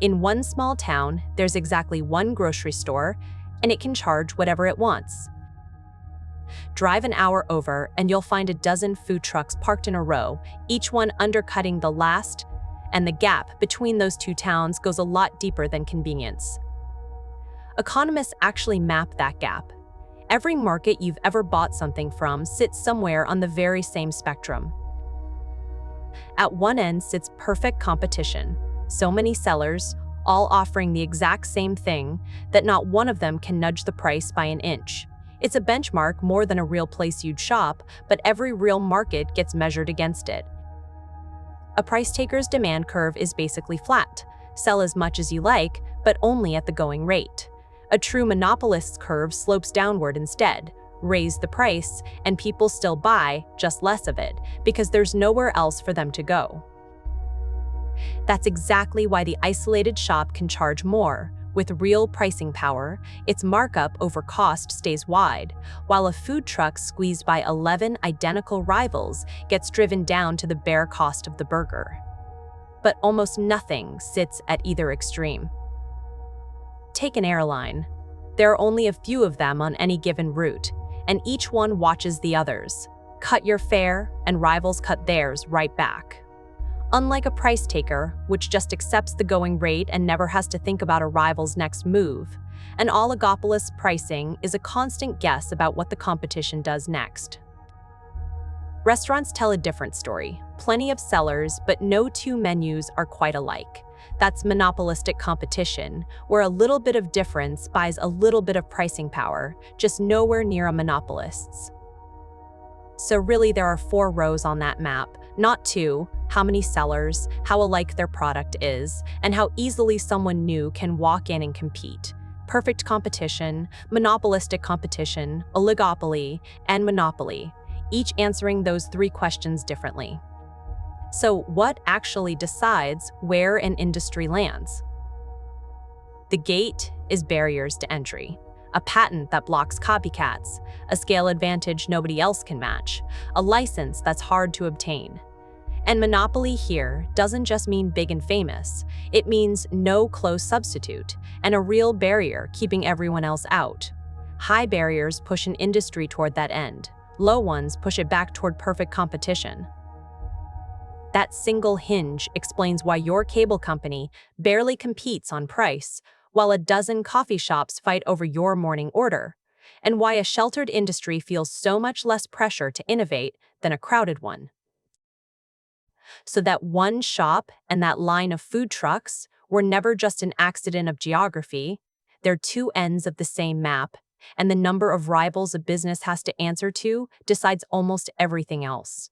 In one small town, there's exactly one grocery store, and it can charge whatever it wants. Drive an hour over, and you'll find a dozen food trucks parked in a row, each one undercutting the last, and the gap between those two towns goes a lot deeper than convenience. Economists actually map that gap. Every market you've ever bought something from sits somewhere on the very same spectrum. At one end sits perfect competition. So many sellers, all offering the exact same thing, that not one of them can nudge the price by an inch. It's a benchmark more than a real place you'd shop, but every real market gets measured against it. A price taker's demand curve is basically flat. Sell as much as you like, but only at the going rate. A true monopolist's curve slopes downward instead. Raise the price, and people still buy, just less of it, because there's nowhere else for them to go. That's exactly why the isolated shop can charge more. With real pricing power, its markup over cost stays wide, while a food truck squeezed by 11 identical rivals gets driven down to the bare cost of the burger. But almost nothing sits at either extreme. Take an airline. There are only a few of them on any given route, and each one watches the others. Cut your fare, and rivals cut theirs right back. Unlike a price taker, which just accepts the going rate and never has to think about a rival's next move, an oligopolist's pricing is a constant guess about what the competition does next. Restaurants tell a different story. Plenty of sellers, but no two menus are quite alike. That's monopolistic competition, where a little bit of difference buys a little bit of pricing power, just nowhere near a monopolist's. So really there are 4 rows on that map, not 2, how many sellers, how alike their product is, and how easily someone new can walk in and compete. Perfect competition, monopolistic competition, oligopoly, and monopoly, each answering those 3 questions differently. So what actually decides where an industry lands? The gate is barriers to entry. A patent that blocks copycats, a scale advantage nobody else can match, a license that's hard to obtain. And monopoly here doesn't just mean big and famous, it means no close substitute, and a real barrier keeping everyone else out. High barriers push an industry toward that end, low ones push it back toward perfect competition. That single hinge explains why your cable company barely competes on price, while a dozen coffee shops fight over your morning order, and why a sheltered industry feels so much less pressure to innovate than a crowded one. So that one shop and that line of food trucks were never just an accident of geography, they're 2 ends of the same map, and the number of rivals a business has to answer to decides almost everything else.